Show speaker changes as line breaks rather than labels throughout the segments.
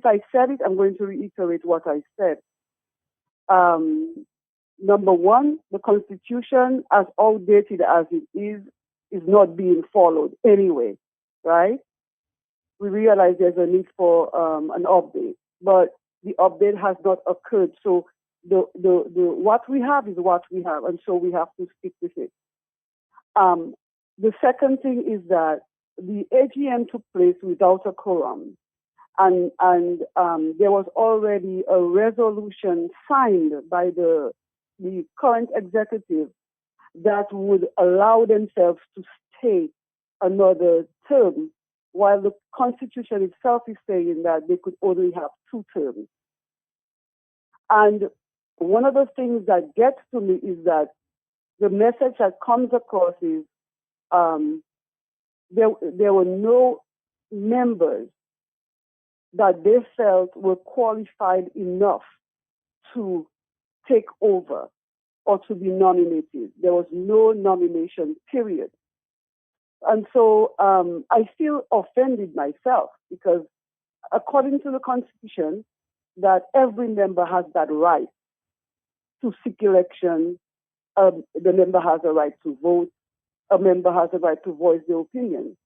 if I said it, I'm going to reiterate what I said. Um, Number one, the Constitution, as outdated as it is not being followed anyway, right? We realize there's a need for an update, but the update has not occurred. So the what we have is what we have, and so we have to stick with it. Um, the second thing is that the AGM took place without a quorum, and there was already a resolution signed by the current executive that would allow themselves to stay another term, while the Constitution itself is saying that they could only have 2 terms. And one of the things that gets to me is that the message that comes across is um, there were no members that they felt were qualified enough to take over or to be nominated. There was no nomination period. And so I feel offended myself because according to the Constitution, that every member has that right to seek election. The member has a right to vote. A member has a right to voice their opinion.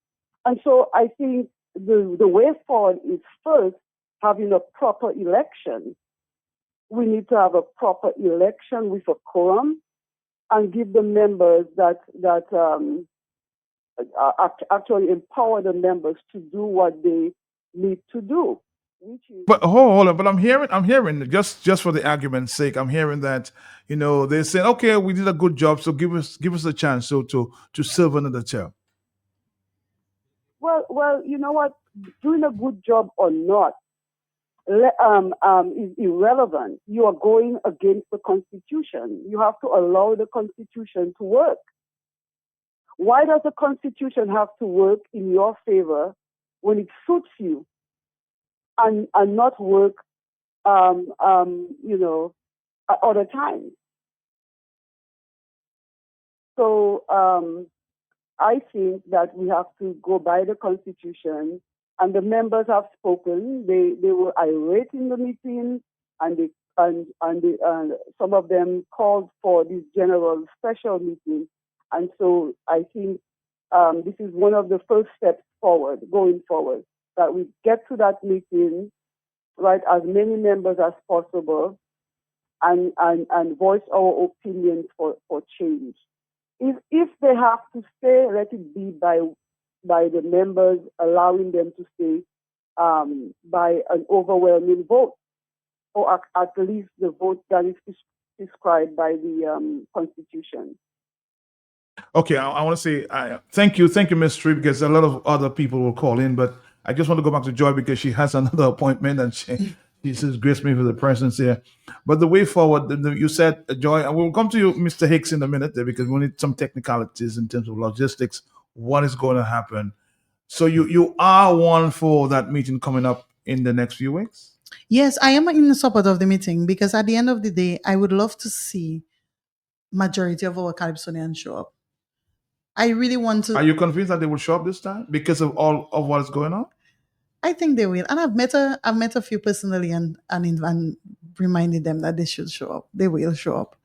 And so I think the way forward is first having a proper election. We need to have a proper election with a quorum and give the members that actually empower the members to do what they need to do, which is
But hold on. But I'm hearing just for the argument's sake, I'm hearing that they say, okay, we did a good job, so give us a chance so to serve another term.
well, you know what? Doing a good job or not is irrelevant. You are going against the Constitution. You have to allow the Constitution to work. Why does the Constitution have to work in your favor when it suits you and not work, at other times? So I think that we have to go by the Constitution, and the members have spoken. They were irate in the meeting, and some of them called for this general special meeting. And so I think this is one of the first steps forward, going forward, that we get to that meeting, right, as many members as possible, and voice our opinions for change. If they have to stay, let it be by the members allowing them to stay by an overwhelming vote, or at least the vote that is prescribed by the Constitution.
Okay, I want to say thank you, Miss Tree, because a lot of other people will call in, but I just want to go back to Joy because she has another appointment and she says grace me for the presence here. But the way forward, you said, Joy, and we'll come to you, Mr. Hicks, in a minute there because we need some technicalities in terms of logistics. What is going to happen? So you are one for that meeting coming up in the next few weeks?
Yes, I am in support of the meeting because at the end of the day, I would love to see majority of our Calypsonians show up. I really want
Are
to.
you convinced that they will show up this time because of all of what is going on?
I think they will, and I've met a few personally, and reminded them that they should show up. They will show up.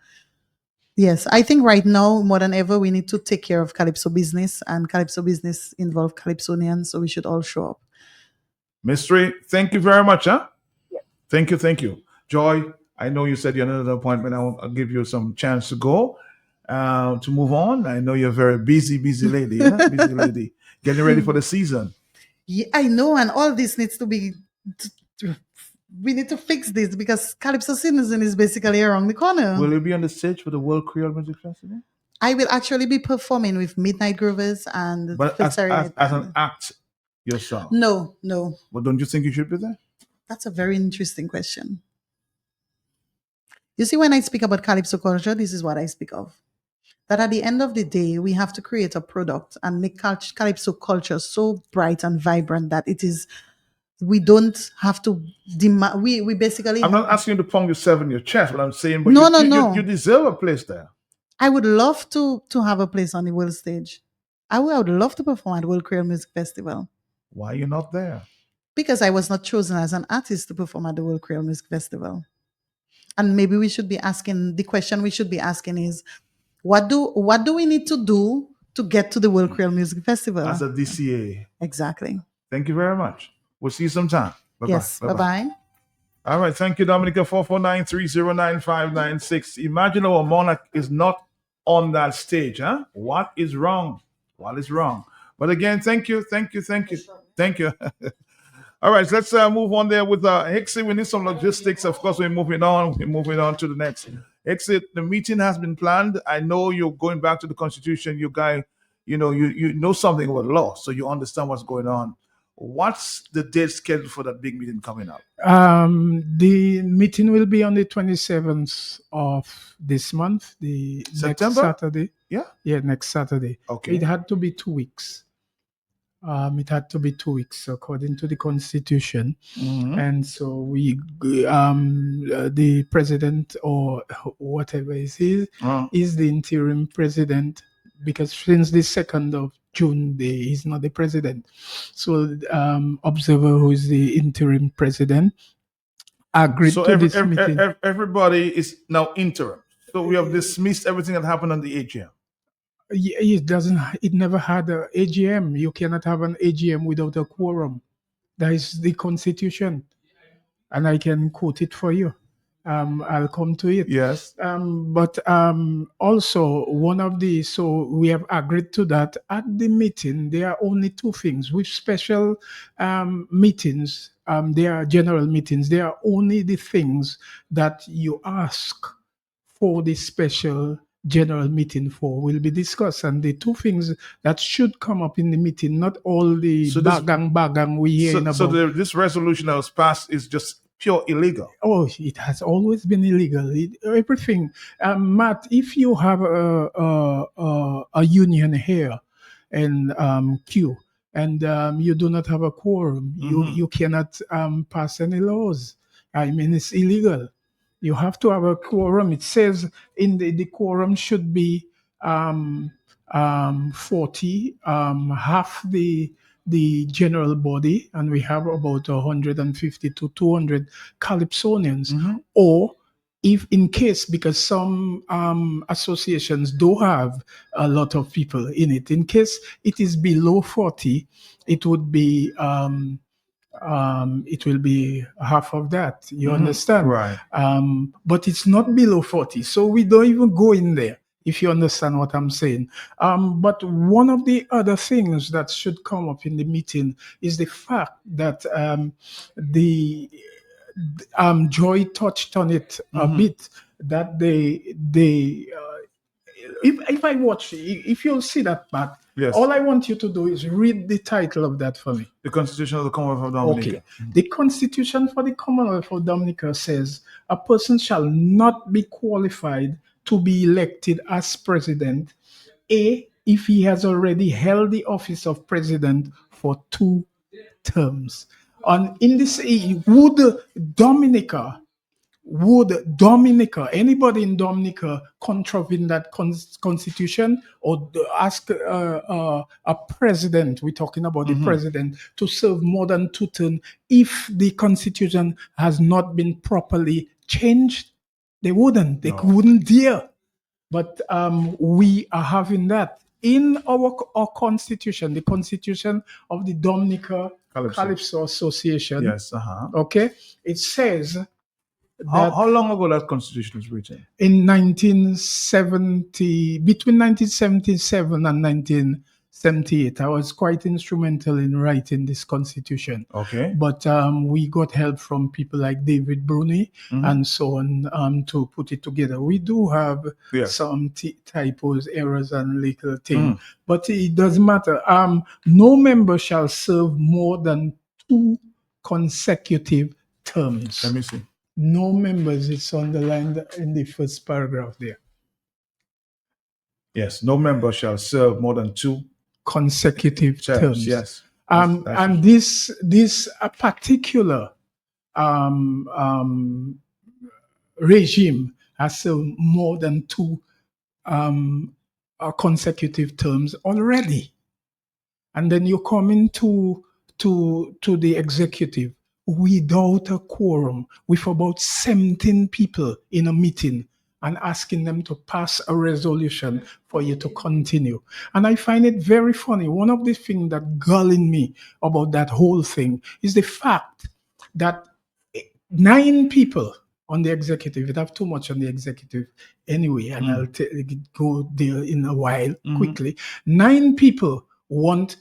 Yes, I think right now more than ever we need to take care of Calypso business, and Calypso business involve Calypsonians, so we should all show up.
Mystery, thank you very much, huh?
Yes.
Thank you. Joy, I know you said you had another appointment. I'll give you some chance to go, to move on. I know you're a very busy lady, yeah? Busy lady. Getting ready for the season.
Yeah, I know, and all this needs to be. We need to fix this because Calypso season is basically around the corner.
Will you be on the stage for the World Creole Music Festival?
I will actually be performing with Midnight Groovers and
But as an act yourself?
No.
But don't you think you should be there?
That's a very interesting question. You see, when I speak about Calypso culture, this is what I speak of. That at the end of the day, we have to create a product and make Calypso culture so bright and vibrant that it is. We don't have to demand. We basically.
I'm not asking you to pound yourself in your chest, but I'm saying, but
No.
You deserve a place there.
I would love to have a place on the world stage. I would love to perform at World Creole Music Festival.
Why are you not there?
Because I was not chosen as an artist to perform at the World Creole Music Festival. And maybe we should be asking, the question we should be asking is, what do we need to do to get to the World Creole Music Festival?
As a DCA.
Exactly.
Thank you very much. We'll see you sometime. Bye-bye.
Yes. Bye-bye.
All right. Thank you, Dominica. 449-309-596. Imagine our monarch is not on that stage. Huh? What is wrong? What is wrong? But again, thank you. Thank you. All right, so let's move on there with Hixie. We need some logistics. Of course, we're moving on. We're moving on to the next. Hixie, the meeting has been planned. I know you're going back to the Constitution. You guy, you know something about law, so you understand what's going on. What's the date scheduled for that big meeting coming up?
The meeting will be on the 27th of this month, the
September?
next Saturday.
Yeah?
Yeah, next Saturday.
Okay.
It had to be 2 weeks. It had to be 2 weeks according to the Constitution.
Mhm.
And so the president or whatever it is the interim president, because since the 2nd of June, he's not the president. So Observer, who is the interim president, agreed
So
to this meeting.
everybody is now interim. So we have dismissed everything that happened on the AGM.
It never had an AGM. You cannot have an AGM without a quorum. That is the Constitution. And I can quote it for you. I'll come to it.
Yes.
But also so we have agreed to that. At the meeting, there are only 2 things. With special meetings, there are general meetings. There are only the things that you ask for the special general meeting for will be discussed, and the 2 things that should come up in the meeting, not all the bagang we hear about.
So this resolution that was passed is just pure illegal.
Oh, it has always been illegal. Everything, Matt. If you have a union here and Q, and you do not have a quorum, you cannot pass any laws. I mean, it's illegal. You have to have a quorum. It says in the quorum should be 40, half the general body, and we have about 150 to 200 Calypsonians. Or if in case, because some associations do have a lot of people in it, in case it is below 40, it would be it will be half of that. You understand?
Right.
But it's not below 40. So we don't even go in there, if you understand what I'm saying. But one of the other things that should come up in the meeting is the fact that Joy touched on it a bit, that if you'll see that part,
Yes.
all I want you to do is read the title of that for me.
The Constitution of the Commonwealth of Dominica.
Okay. The Constitution for the Commonwealth of Dominica says a person shall not be qualified to be elected as president, if he has already held the office of president for 2 terms. And in this, anybody in Dominica contravene that constitution, or ask a president, we're talking about the president, to serve more than 2 terms if the constitution has not been properly changed? They wouldn't. They wouldn't dare. But we are having that in our constitution, the Constitution of the Dominica Calypso Association.
Yes.
Okay. It says
How long ago that Constitution was written?
In 1970, between 1977 and 1978, I was quite instrumental in writing this Constitution.
Okay.
But we got help from people like David Bruni and so on to put it together. We do have some typos, errors, and legal things, but it doesn't matter. No member shall serve more than 2 consecutive terms.
Let me see.
No members, it's underlined in the first paragraph there.
Yes, no member shall serve more than 2
consecutive terms.
Yes.
And this particular regime has served more than 2 consecutive terms already. And then you come into to the executive without a quorum, with about 17 people in a meeting, and asking them to pass a resolution for you to continue. And I find it very funny. One of the things that galling me about that whole thing is the fact that 9 people on the executive, it have too much on the executive anyway, and I'll go there in a while quickly. 9 people want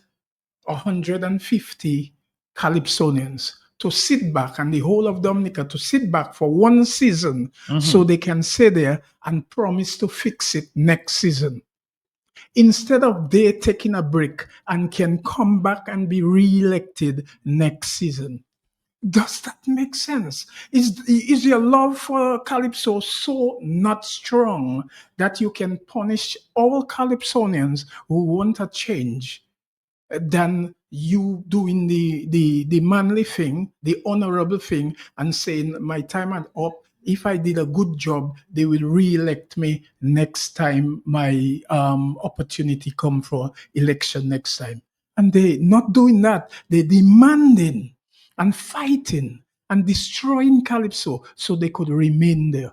150 Calypsonians to sit back, and the whole of Dominica to sit back for one season so they can stay there and promise to fix it next season. Instead of they taking a break and can come back and be re-elected next season. Does that make sense? Is your love for Calypso so not strong that you can punish all Calypsonians who want a change than you doing the manly thing, the honorable thing, and saying, my time is up. If I did a good job, they will re-elect me next time my opportunity come for election next time. And they not doing that. They demanding and fighting and destroying Calypso so they could remain there.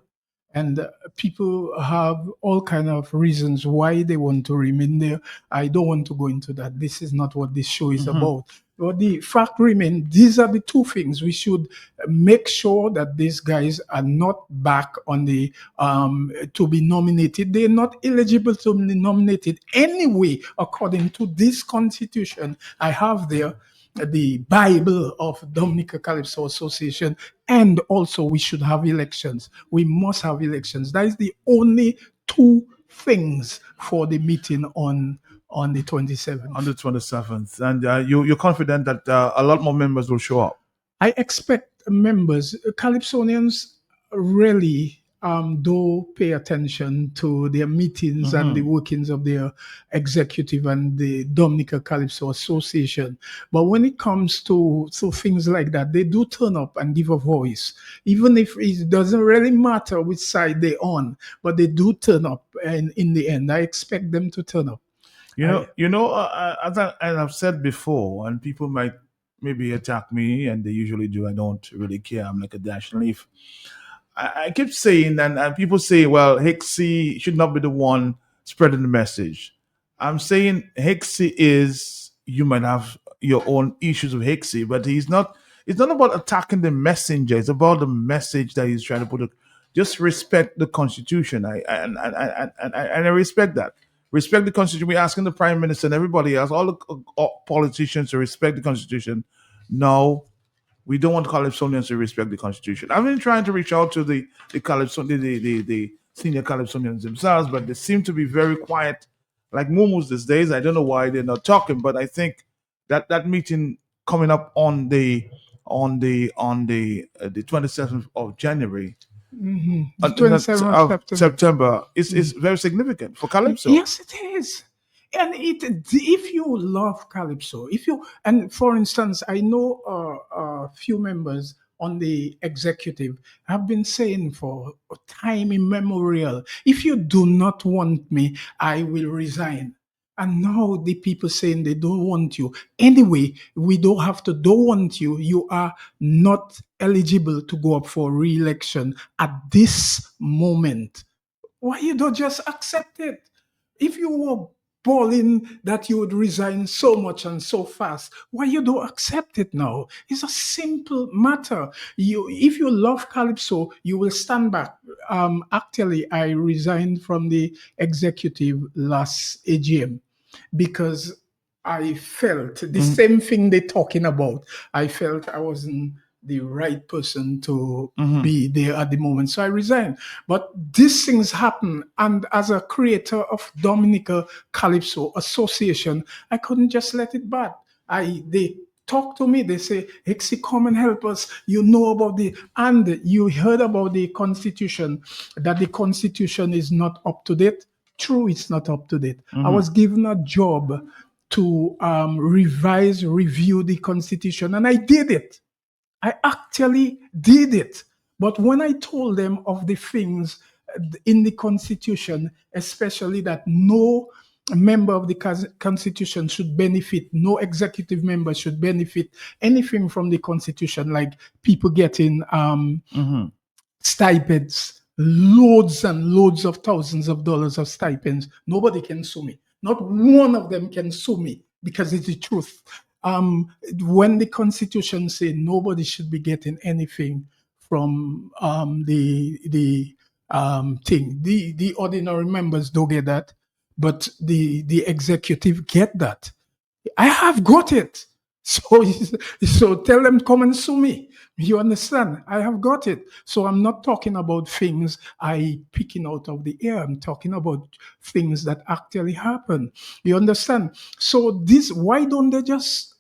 And people have all kind of reasons why they want to remain there. I don't want to go into that. This is not what this show is about. But the fact remains, these are the 2 things. We should make sure that these guys are not back on the to be nominated. They're not eligible to be nominated anyway, according to this constitution I have there. The Bible of Dominica Calypso Association, and also we should have elections. We must have elections. That is the only 2 things for the meeting on the 27th.
On the 27th. And you're confident that a lot more members will show up?
I expect members, Calypsonians really do pay attention to their meetings and the workings of their executive and the Dominica Calypso Association. But when it comes to things like that, they do turn up and give a voice, even if it doesn't really matter which side they're on, but they do turn up. And in the end, I expect them to turn up.
As I've said before, and people might maybe attack me, and they usually do. I don't really care. I'm like a dash leaf. I keep saying, and people say, well, Hicksy should not be the one spreading the message. I'm saying Hicksy you might have your own issues with Hicksy, but it's not about attacking the messenger. It's about the message that he's trying to put. Just respect the Constitution. I respect that. Respect the Constitution. We're asking the Prime Minister and everybody else, all the politicians to respect the Constitution. No, we don't want Calypsonians to respect the Constitution. I've been trying to reach out to the senior Calypsonians themselves, but they seem to be very quiet, like mumus these days. I don't know why they're not talking, but I think that meeting coming up on the 27th of January,
The 27th of
September is very significant for Calypso.
Yes, it is. And if you love Calypso, and for instance, I know a few members on the executive have been saying for time immemorial, if you do not want me, I will resign. And now the people saying they don't want you. Anyway, we don't want you. You are not eligible to go up for re-election at this moment. Why you don't just accept it? If you were bawling that you would resign so much and so fast, why you don't accept it now? It's a simple matter. If you love Calypso, you will stand back. Actually, I resigned from the executive last AGM because I felt the same thing they're talking about. I felt I wasn't the right person to be there at the moment. So I resigned. But these things happen. And as a creator of Dominica Calypso Association, I couldn't just let it bad. They talk to me. They say, Hicksy, come and help us. You know about and you heard about the Constitution, that the Constitution is not up to date. True, it's not up to date. I was given a job to review the Constitution, and I did it. I actually did it. But when I told them of the things in the Constitution, especially that no member of the Constitution should benefit, no executive member should benefit anything from the Constitution, like people getting stipends, loads and loads of thousands of dollars of stipends. Nobody can sue me. Not one of them can sue me because it's the truth. When the Constitution says nobody should be getting anything from the thing, the ordinary members don't get that, but the executive get that. I have got it. So tell them, come and sue me. You understand? I have got it. So I'm not talking about things I picking out of the air. I'm talking about things that actually happen. You understand? So why don't they just